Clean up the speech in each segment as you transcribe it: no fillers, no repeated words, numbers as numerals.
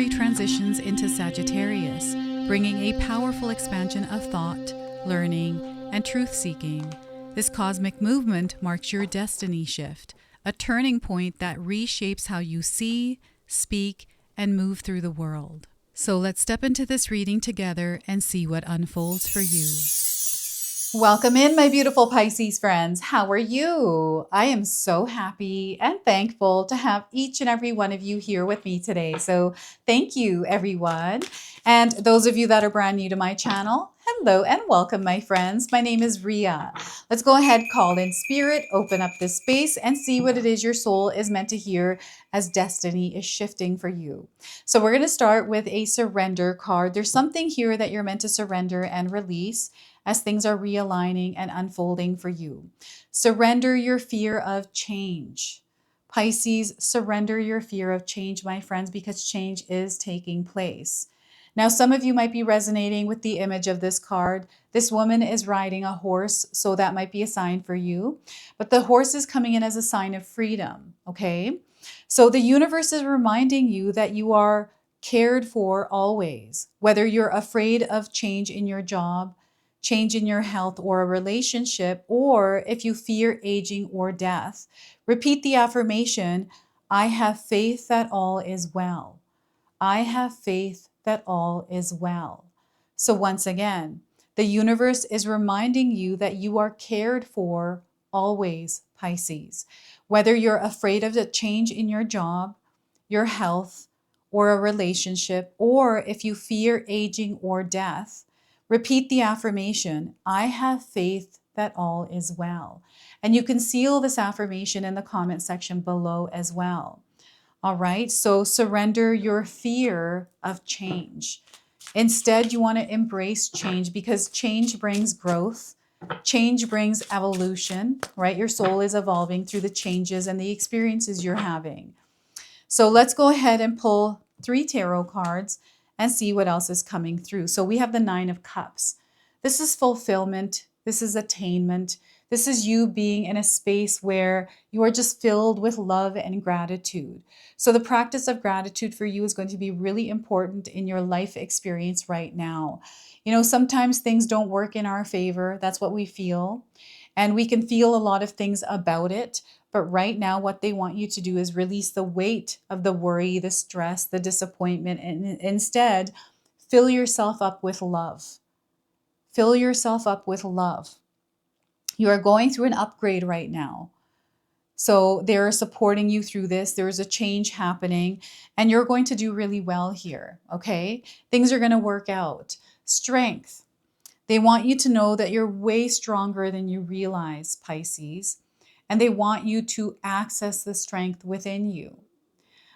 Mercury transitions into Sagittarius, bringing a powerful expansion of thought, learning, and truth-seeking. This cosmic movement marks your destiny shift, a turning point that reshapes how you see, speak, and move through the world. So let's step into this reading together and see what unfolds for you. Welcome in, my beautiful Pisces friends. How are you? I am so happy and thankful to have each and every one of you here with me today. So thank you, everyone. And those of you that are brand new to my channel, hello and welcome, my friends. My name is Ria. Let's go ahead, call in spirit, open up this space, and see what it is your soul is meant to hear as destiny is shifting for you. So we're going to start with a surrender card. There's something here that you're meant to surrender and release as things are realigning and unfolding for you. Surrender your fear of change. Pisces, surrender your fear of change, my friends, because change is taking place. Now, some of you might be resonating with the image of this card. This woman is riding a horse, so that might be a sign for you. But the horse is coming in as a sign of freedom, okay? So the universe is reminding you that you are cared for always, whether you're afraid of change in your job, change in your health or a relationship, or if you fear aging or death. Repeat the affirmation, I have faith that all is well. I have faith that all is well. So once again, the universe is reminding you that you are cared for always, Pisces. Whether you're afraid of the change in your job, your health, or a relationship, or if you fear aging or death, repeat the affirmation, I have faith that all is well. And you can seal this affirmation in the comment section below as well. All right, so surrender your fear of change. Instead, you want to embrace change because change brings growth. Change brings evolution, right? Your soul is evolving through the changes and the experiences you're having. So let's go ahead and pull 3 tarot cards and see what else is coming through. So we have the 9 of Cups. This is fulfillment. This is attainment. This is you being in a space where you are just filled with love and gratitude. So the practice of gratitude for you is going to be really important in your life experience right now. You know, sometimes things don't work in our favor. That's what we feel. And we can feel a lot of things about it. But right now, what they want you to do is release the weight of the worry, the stress, the disappointment, and instead fill yourself up with love. Fill yourself up with love. You are going through an upgrade right now. So they're supporting you through this. There's a change happening and you're going to do really well here, okay? Things are going to work out. Strength. They want you to know that you're way stronger than you realize, Pisces, and they want you to access the strength within you.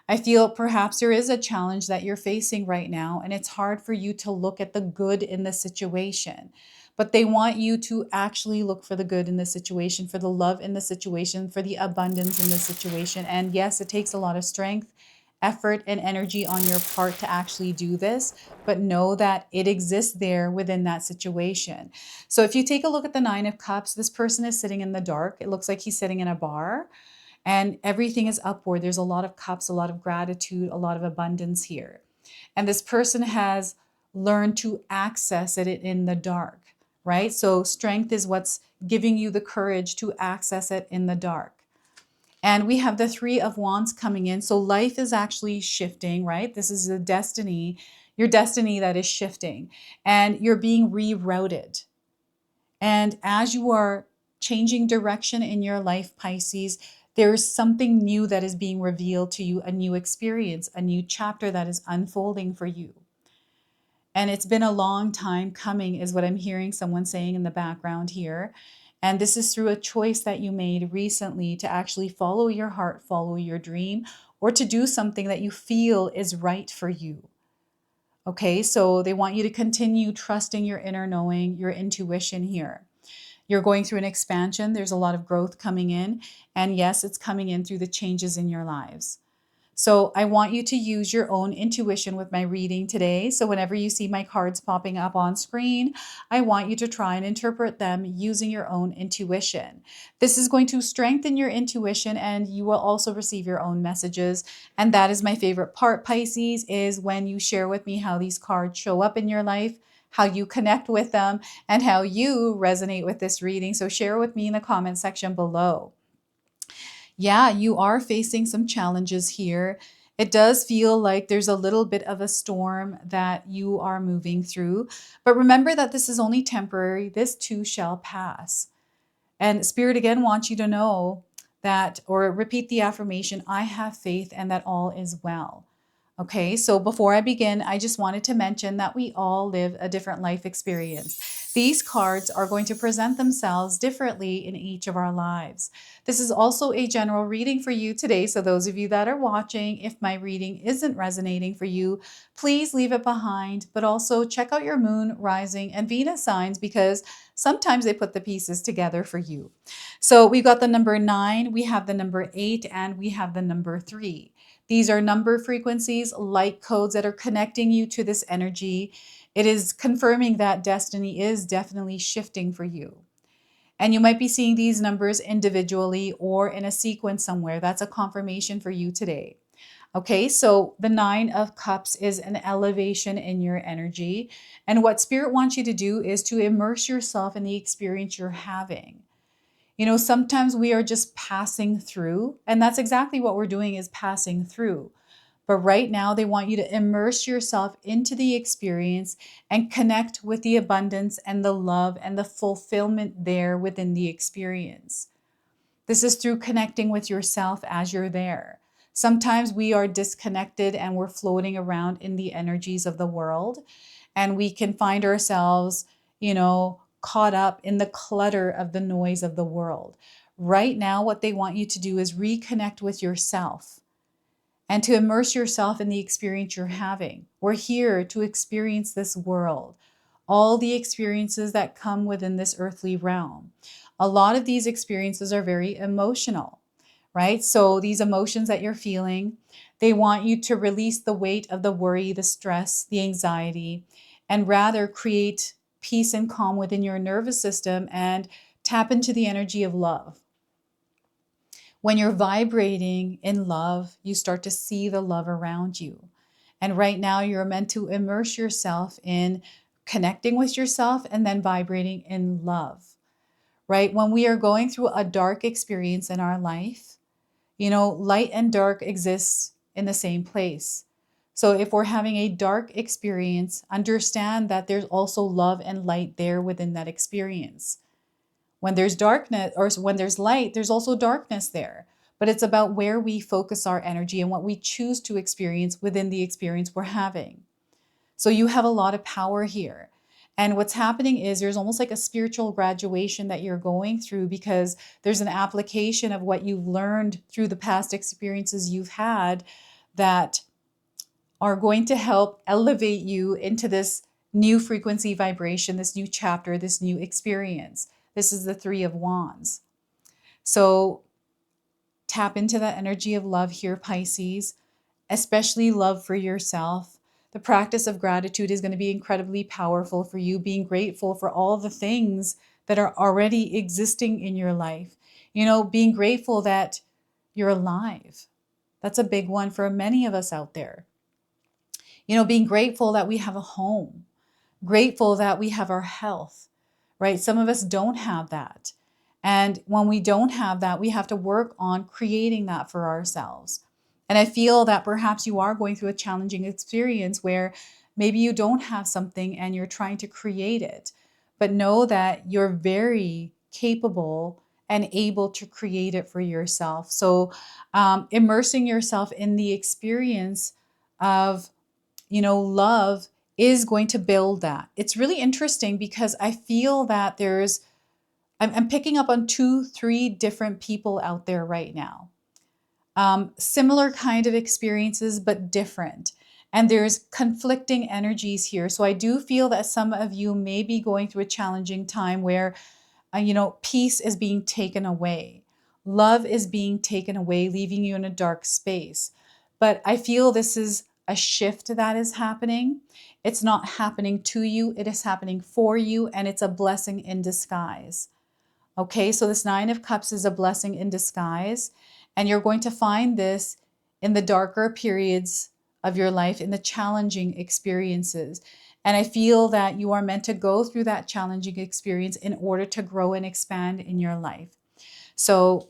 I feel perhaps there is a challenge that you're facing right now, and it's hard for you to look at the good in the situation. But they want you to actually look for the good in the situation, for the love in the situation, for the abundance in the situation. And yes, it takes a lot of strength, effort, and energy on your part to actually do this, but know that it exists there within that situation. So if you take a look at the 9 of Cups, this person is sitting in the dark. It looks like he's sitting in a bar. And everything is upward. There's a lot of cups, a lot of gratitude, a lot of abundance here. And this person has learned to access it in the dark, right? So strength is what's giving you the courage to access it in the dark. And we have the 3 of Wands coming in. So life is actually shifting, right? This is the destiny, your destiny that is shifting. And you're being rerouted. And as you are changing direction in your life, Pisces, there's something new that is being revealed to you, a new experience, a new chapter that is unfolding for you. And it's been a long time coming, is what I'm hearing someone saying in the background here. And this is through a choice that you made recently to actually follow your heart, follow your dream, or to do something that you feel is right for you. Okay, so they want you to continue trusting your inner knowing, your intuition here. You're going through an expansion. There's a lot of growth coming in. And yes, it's coming in through the changes in your lives. So I want you to use your own intuition with my reading today. So whenever you see my cards popping up on screen, I want you to try and interpret them using your own intuition. This is going to strengthen your intuition, and you will also receive your own messages. And that is my favorite part, Pisces, is when you share with me how these cards show up in your life, how you connect with them, and how you resonate with this reading. So share with me in the comment section below. Yeah, you are facing some challenges here. It does feel like there's a little bit of a storm that you are moving through. But remember that this is only temporary. This too shall pass. And Spirit again wants you to know that, or repeat the affirmation, I have faith and that all is well. Okay, so before I begin, I just wanted to mention that we all live a different life experience. These cards are going to present themselves differently in each of our lives. This is also a general reading for you today. So those of you that are watching, if my reading isn't resonating for you, please leave it behind, but also check out your moon, rising, and Venus signs because sometimes they put the pieces together for you. So we've got the number 9, we have the number 8, and we have the number 3. These are number frequencies, light codes that are connecting you to this energy. It is confirming that destiny is definitely shifting for you. And you might be seeing these numbers individually or in a sequence somewhere. That's a confirmation for you today. Okay, so the 9 of Cups is an elevation in your energy. And what Spirit wants you to do is to immerse yourself in the experience you're having. You know, sometimes we are just passing through, and that's exactly what we're doing, is passing through. But right now, they want you to immerse yourself into the experience and connect with the abundance and the love and the fulfillment there within the experience. This is through connecting with yourself as you're there. Sometimes we are disconnected and we're floating around in the energies of the world, and we can find ourselves, caught up in the clutter of the noise of the world. Right now, what they want you to do is reconnect with yourself and to immerse yourself in the experience you're having. We're here to experience this world, all the experiences that come within this earthly realm. A lot of these experiences are very emotional, right? So these emotions that you're feeling, they want you to release the weight of the worry, the stress, the anxiety, and rather create peace and calm within your nervous system and tap into the energy of love. When you're vibrating in love, you start to see the love around you. And right now, you're meant to immerse yourself in connecting with yourself and then vibrating in love, right? When we are going through a dark experience in our life, light and dark exist in the same place. So if we're having a dark experience, understand that there's also love and light there within that experience. When there's darkness or when there's light, there's also darkness there. But it's about where we focus our energy and what we choose to experience within the experience we're having. So you have a lot of power here. And what's happening is there's almost like a spiritual graduation that you're going through because there's an application of what you've learned through the past experiences you've had that are going to help elevate you into this new frequency vibration, this new chapter, this new experience. This is the 3 of Wands. So tap into that energy of love here, Pisces, especially love for yourself. The practice of gratitude is going to be incredibly powerful for you, being grateful for all the things that are already existing in your life. Being grateful that you're alive. That's a big one for many of us out there. Being grateful that we have a home, grateful that we have our health, right? Some of us don't have that. And when we don't have that, we have to work on creating that for ourselves. And I feel that perhaps you are going through a challenging experience where maybe you don't have something and you're trying to create it. But know that you're very capable and able to create it for yourself. So immersing yourself in the experience of love is going to build that. It's really interesting because I feel that I'm picking up on 3 different people out there right now. Similar kind of experiences, but different. And there's conflicting energies here. So I do feel that some of you may be going through a challenging time where, peace is being taken away. Love is being taken away, leaving you in a dark space. But I feel this is a shift that is happening. It's not happening to you, it is happening for you, and it's a blessing in disguise. Okay, so this Nine of Cups is a blessing in disguise, and you're going to find this in the darker periods of your life, in the challenging experiences. And I feel that you are meant to go through that challenging experience in order to grow and expand in your life. So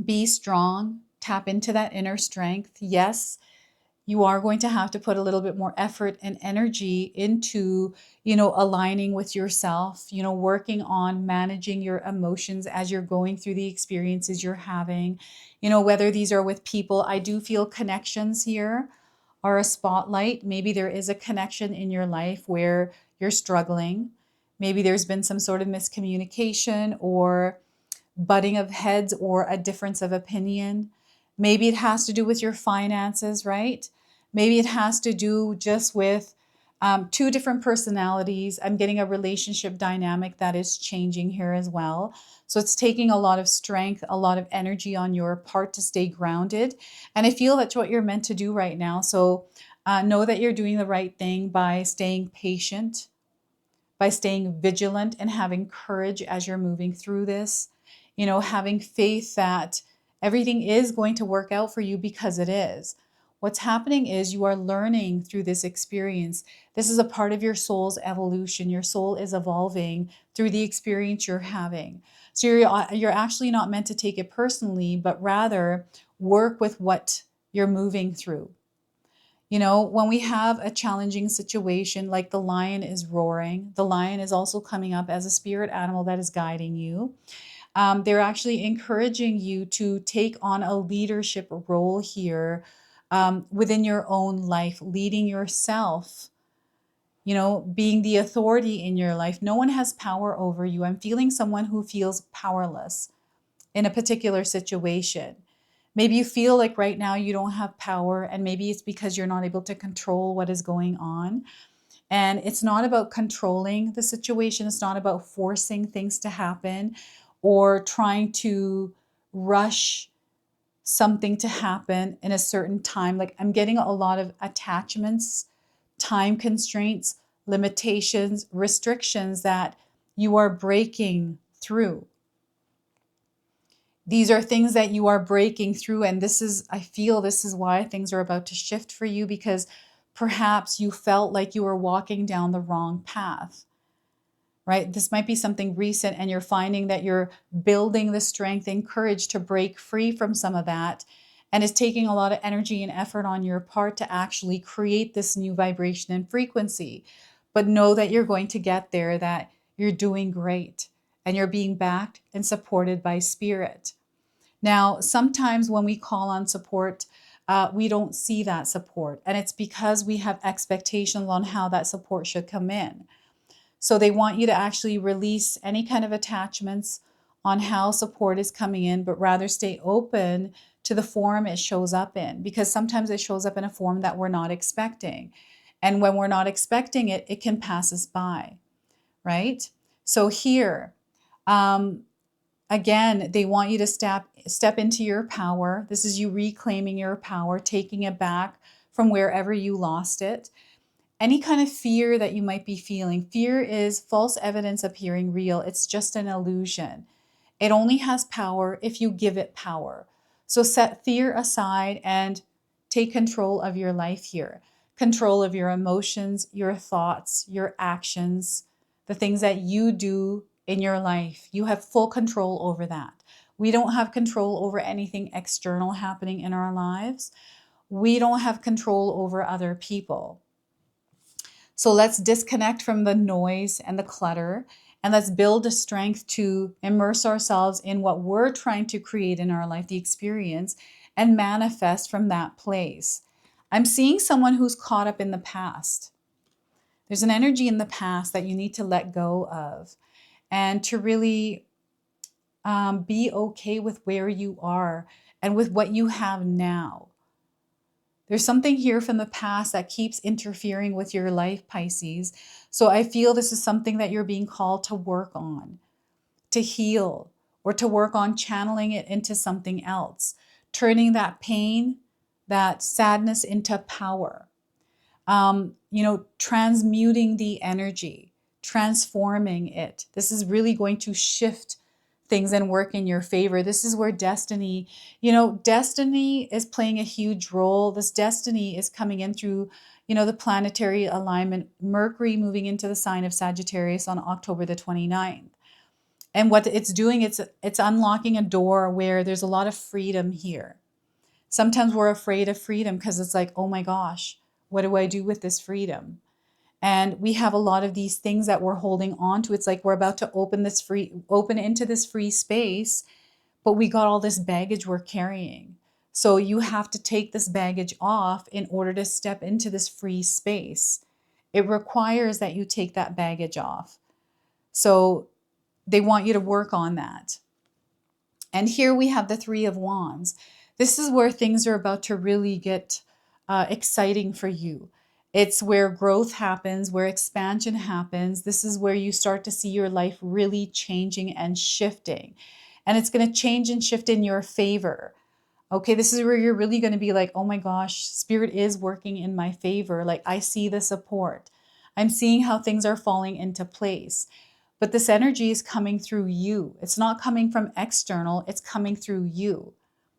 be strong, tap into that inner strength. Yes, you are going to have to put a little bit more effort and energy into, aligning with yourself, working on managing your emotions as you're going through the experiences you're having, whether these are with people. I do feel connections here are a spotlight. Maybe there is a connection in your life where you're struggling. Maybe there's been some sort of miscommunication or butting of heads or a difference of opinion. Maybe it has to do with your finances, right? Maybe it has to do just with two different personalities. I'm getting a relationship dynamic that is changing here as well. So it's taking a lot of strength, a lot of energy on your part to stay grounded. And I feel that's what you're meant to do right now. So know that you're doing the right thing by staying patient, by staying vigilant and having courage as you're moving through this, having faith that everything is going to work out for you, because it is. What's happening is you are learning through this experience. This is a part of your soul's evolution. Your soul is evolving through the experience you're having. So you're actually not meant to take it personally, but rather work with what you're moving through. When we have a challenging situation, like the lion is roaring, the lion is also coming up as a spirit animal that is guiding you. They're actually encouraging you to take on a leadership role here within your own life, leading yourself, being the authority in your life. No one has power over you. I'm feeling someone who feels powerless in a particular situation. Maybe you feel like right now you don't have power, and maybe it's because you're not able to control what is going on. And it's not about controlling the situation. It's not about forcing things to happen or trying to rush something to happen in a certain time. Like, I'm getting a lot of attachments, time constraints, limitations, restrictions that you are breaking through. These are things that you are breaking through. And I feel this is why things are about to shift for you, because perhaps you felt like you were walking down the wrong path, right? This might be something recent, and you're finding that you're building the strength and courage to break free from some of that. And it's taking a lot of energy and effort on your part to actually create this new vibration and frequency. But know that you're going to get there, that you're doing great, and you're being backed and supported by spirit. Now, sometimes when we call on support, we don't see that support. And it's because we have expectations on how that support should come in. So they want you to actually release any kind of attachments on how support is coming in, but rather stay open to the form it shows up in, because sometimes it shows up in a form that we're not expecting. And when we're not expecting it, it can pass us by, right? So here, again, they want you to step into your power. This is you reclaiming your power, taking it back from wherever you lost it. Any kind of fear that you might be feeling, fear is false evidence appearing real. It's just an illusion. It only has power if you give it power. So set fear aside and take control of your life here. Control of your emotions, your thoughts, your actions, the things that you do in your life. You have full control over that. We don't have control over anything external happening in our lives. We don't have control over other people. So let's disconnect from the noise and the clutter, and let's build a strength to immerse ourselves in what we're trying to create in our life, the experience, and manifest from that place. I'm seeing someone who's caught up in the past. There's an energy in the past that you need to let go of, and to really be okay with where you are and with what you have now. There's something here from the past that keeps interfering with your life, Pisces. So I feel this is something that you're being called to work on, to heal, or to work on channeling it into something else, turning that pain that sadness into power. Transmuting the energy, transforming it. This is really going to shift things and work in your favor. This is where destiny is playing a huge role. This destiny is coming in through, the planetary alignment, Mercury moving into the sign of Sagittarius on October the 29th. And what it's doing, it's unlocking a door where there's a lot of freedom here. Sometimes we're afraid of freedom because it's like, oh my gosh, what do I do with this freedom? And we have a lot of these things that we're holding on to. It's like we're about to open into this free space, but we got all this baggage we're carrying. So you have to take this baggage off in order to step into this free space. It requires that you take that baggage off. So they want you to work on that. And here we have the Three of Wands. This is where things are about to really get exciting for you. It's where growth happens, where expansion happens. This is where you start to see your life really changing and shifting. And it's going to change and shift in your favor. Okay, this is where you're really going to be like, oh my gosh, Spirit is working in my favor. Like, I see the support. I'm seeing how things are falling into place. But this energy is coming through you. It's not coming from external, it's coming through you.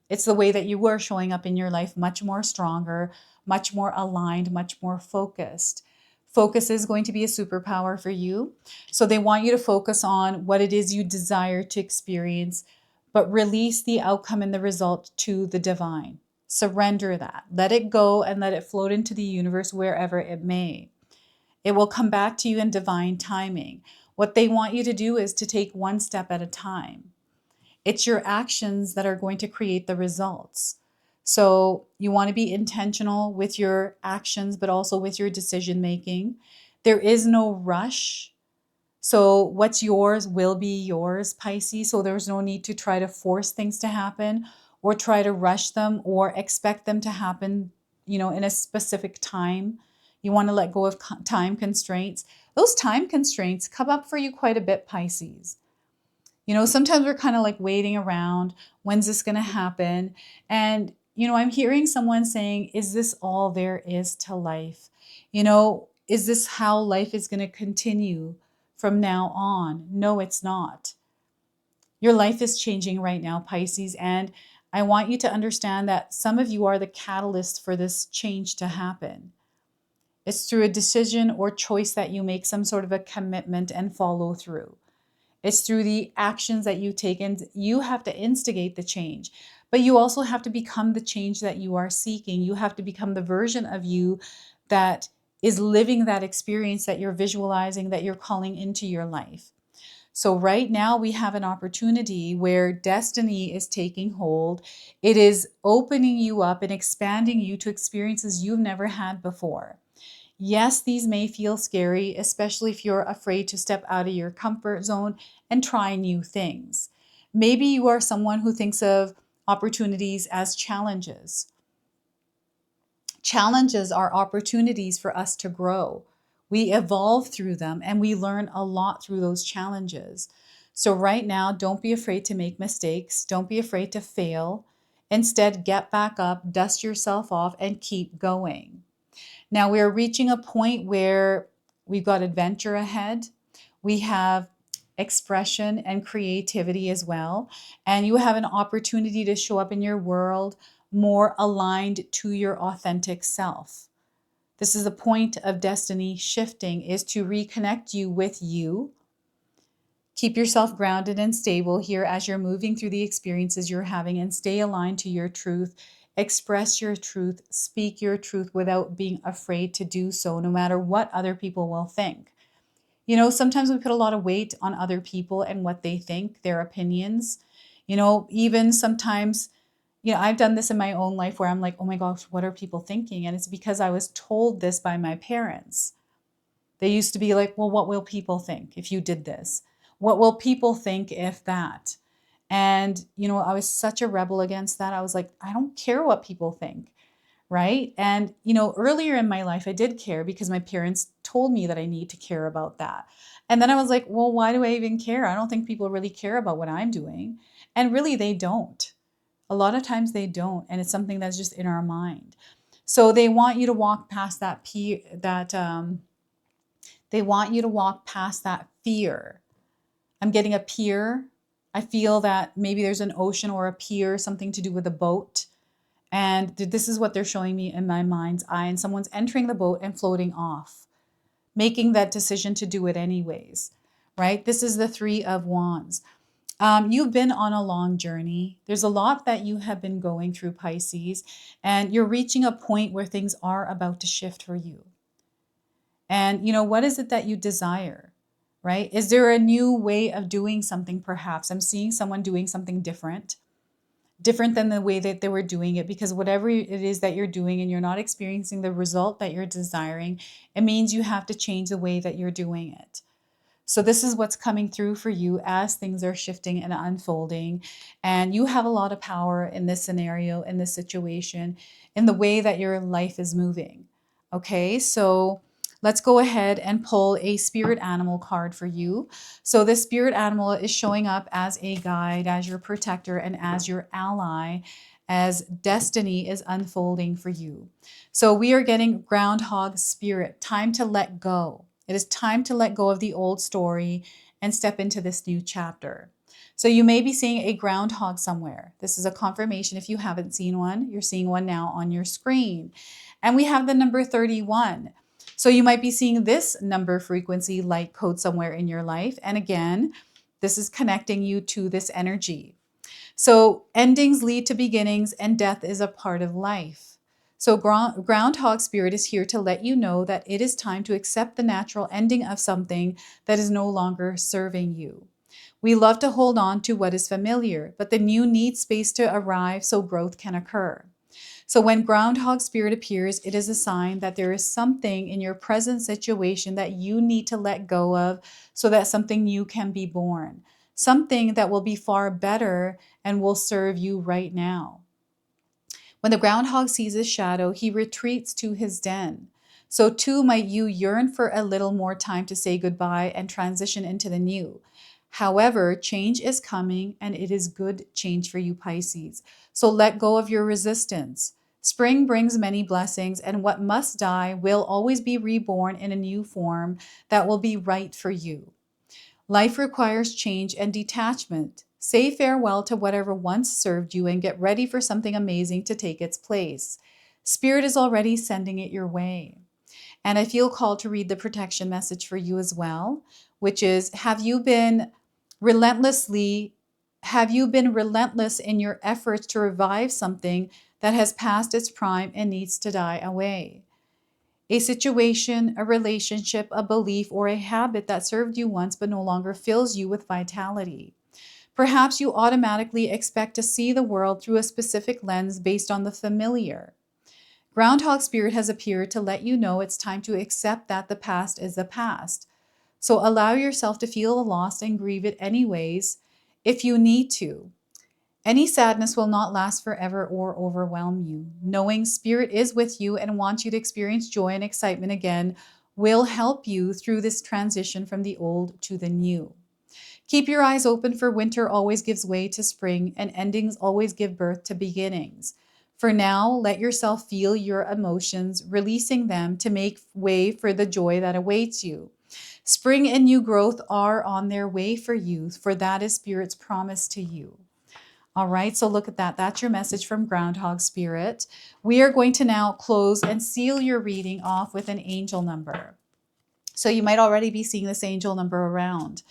It's the way that you were showing up in your life, much more stronger, much more aligned, much more focused. Focus is going to be a superpower for you. So they want you to focus on what it is you desire to experience, but release the outcome and the result to the divine. Surrender that. Let it go and let it float into the universe wherever it may. It will come back to you in divine timing. What they want you to do is to take one step at a time. It's your actions that are going to create the results. So you want to be intentional with your actions, but also with your decision making. There is no rush. So what's yours will be yours, Pisces. So there's no need to try to force things to happen or try to rush them or expect them to happen, in a specific time. You want to let go of time constraints. Those time constraints come up for you quite a bit, Pisces. Sometimes we're kind of like waiting around. When's this going to happen? And, I'm hearing someone saying, is this all there is to life? Is this how life is going to continue from now on? No, it's not. Your life is changing right now, Pisces. And I want you to understand that some of you are the catalyst for this change to happen. It's through a decision or choice that you make some sort of a commitment and follow through. It's through the actions that you take, and you have to instigate the change. But you also have to become the change that you are seeking. You have to become the version of you that is living that experience that you're visualizing, that you're calling into your life. So right now we have an opportunity where destiny is taking hold. It is opening you up and expanding you to experiences you've never had before. Yes, these may feel scary, especially if you're afraid to step out of your comfort zone and try new things. Maybe you are someone who thinks of opportunities as challenges. Challenges are opportunities for us to grow. We evolve through them and we learn a lot through those challenges. So right now, don't be afraid to make mistakes. Don't be afraid to fail. Instead, get back up, dust yourself off, and keep going. Now we're reaching a point where we've got adventure ahead. We have expression and creativity as well. And you have an opportunity to show up in your world more aligned to your authentic self. This is the point of destiny shifting, is to reconnect you with you. Keep yourself grounded and stable here as you're moving through the experiences you're having, and stay aligned to your truth. Express your truth, speak your truth without being afraid to do so, no matter what other people will think. Sometimes we put a lot of weight on other people and what they think, their opinions. Even sometimes, I've done this in my own life where I'm like, oh my gosh, what are people thinking? And it's because I was told this by my parents. They used to be like, well, what will people think if you did this? What will people think if that? And, I was such a rebel against that. I was like, I don't care what people think, right? And, earlier in my life, I did care because my parents told me that I need to care about that. And then I was like, well, why do I even care? I don't think people really care about what I'm doing. And really, they don't. A lot of times they don't, and it's something that's just in our mind. So they want you to walk past they want you to walk past that fear. I'm getting a pier. I feel that maybe there's an ocean or a pier, something to do with a boat. And this is what they're showing me in my mind's eye. And someone's entering the boat and floating off, making that decision to do it anyways, right? This is the Three of Wands. You've been on a long journey. There's a lot that you have been going through, Pisces, and you're reaching a point where things are about to shift for you. And, what is it that you desire, right? Is there a new way of doing something, perhaps? I'm seeing someone doing something different than the way that they were doing it, because whatever it is that you're doing and you're not experiencing the result that you're desiring, it means you have to change the way that you're doing it. So this is what's coming through for you as things are shifting and unfolding. And you have a lot of power in this scenario, in this situation, in the way that your life is moving. Okay, so let's go ahead and pull a spirit animal card for you. So this spirit animal is showing up as a guide, as your protector, and as your ally, as destiny is unfolding for you. So we are getting groundhog spirit, time to let go. It is time to let go of the old story and step into this new chapter. So you may be seeing a groundhog somewhere. This is a confirmation. If you haven't seen one, you're seeing one now on your screen. And we have the number 31. So you might be seeing this number frequency light code somewhere in your life. And again, this is connecting you to this energy. So endings lead to beginnings, and death is a part of life. So groundhog spirit is here to let you know that it is time to accept the natural ending of something that is no longer serving you. We love to hold on to what is familiar, but the new needs space to arrive so growth can occur. So when groundhog spirit appears, it is a sign that there is something in your present situation that you need to let go of so that something new can be born. Something that will be far better and will serve you right now. When the groundhog sees his shadow, he retreats to his den. So too might you yearn for a little more time to say goodbye and transition into the new. However, change is coming, and it is good change for you, Pisces. So let go of your resistance. Spring brings many blessings, and what must die will always be reborn in a new form that will be right for you. Life requires change and detachment. Say farewell to whatever once served you and get ready for something amazing to take its place. Spirit is already sending it your way. And I feel called to read the protection message for you as well, which is, have you been relentless in your efforts to revive something that has passed its prime and needs to die away? A situation, a relationship, a belief, or a habit that served you once but no longer fills you with vitality. Perhaps you automatically expect to see the world through a specific lens based on the familiar. Groundhog Spirit has appeared to let you know it's time to accept that the past is the past. So allow yourself to feel the loss and grieve it anyways if you need to. Any sadness will not last forever or overwhelm you. Knowing Spirit is with you and wants you to experience joy and excitement again will help you through this transition from the old to the new. Keep your eyes open, for winter always gives way to spring, and endings always give birth to beginnings. For now, let yourself feel your emotions, releasing them to make way for the joy that awaits you. Spring and new growth are on their way for you, for that is Spirit's promise to you. All right, so look at that. That's your message from Groundhog Spirit. We are going to now close and seal your reading off with an angel number. So you might already be seeing this angel number around.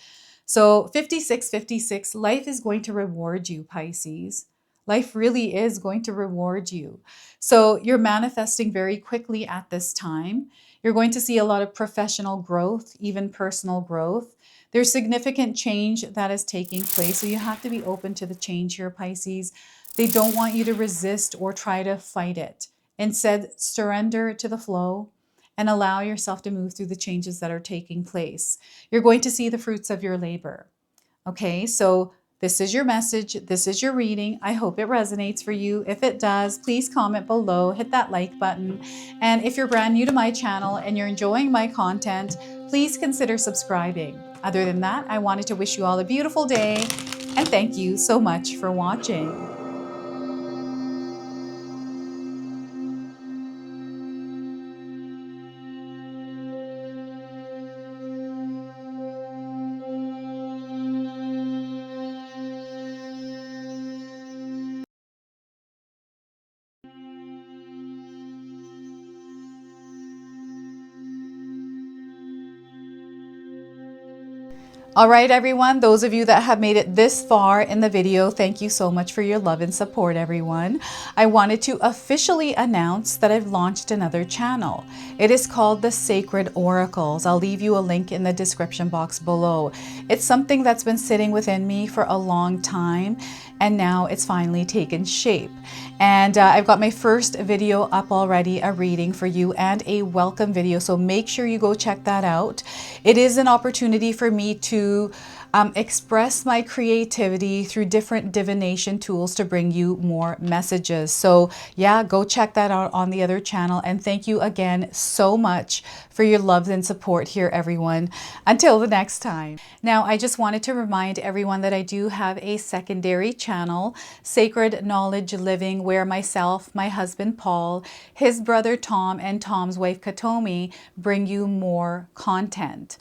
So 5656, life is going to reward you, Pisces. Life really is going to reward you. So you're manifesting very quickly at this time. You're going to see a lot of professional growth, even personal growth. There's significant change that is taking place. So you have to be open to the change here, Pisces. They don't want you to resist or try to fight it. Instead, surrender to the flow and allow yourself to move through the changes that are taking place. You're going to see the fruits of your labor. Okay, so this is your message. This is your reading. I hope it resonates for you. If it does, please comment below, hit that like button. And if you're brand new to my channel and you're enjoying my content, please consider subscribing. Other than that, I wanted to wish you all a beautiful day and thank you so much for watching. All right, everyone, those of you that have made it this far in the video, thank you so much for your love and support, everyone. I wanted to officially announce that I've launched another channel. It is called The Sacred Oracles. I'll leave you a link in the description box below. It's something that's been sitting within me for a long time, and now it's finally taken shape. And I've got my first video up already, a reading for you and a welcome video. So make sure you go check that out. It is an opportunity for me to express my creativity through different divination tools to bring you more messages. So yeah, go check that out on the other channel. And thank you again so much for your love and support here, everyone. Until the next time. Now, I just wanted to remind everyone that I do have a secondary channel, Sacred Knowledge Living, where myself, my husband Paul, his brother Tom, and Tom's wife Katomi bring you more content.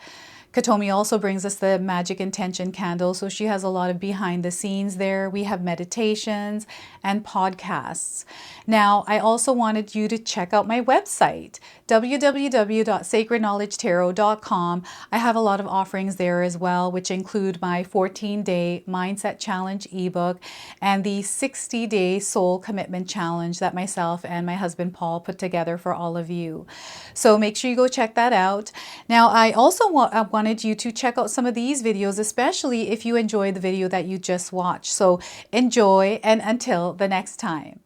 Katomi also brings us the Magic Intention candle, so she has a lot of behind the scenes there. We have meditations and podcasts. Now, I also wanted you to check out my website, www.sacredknowledgetarot.com. I have a lot of offerings there as well, which include my 14-day Mindset Challenge ebook and the 60-day Soul Commitment Challenge that myself and my husband Paul put together for all of you. So make sure you go check that out. Now, I also wanted you to check out some of these videos, especially if you enjoyed the video that you just watched. So enjoy, and until the next time.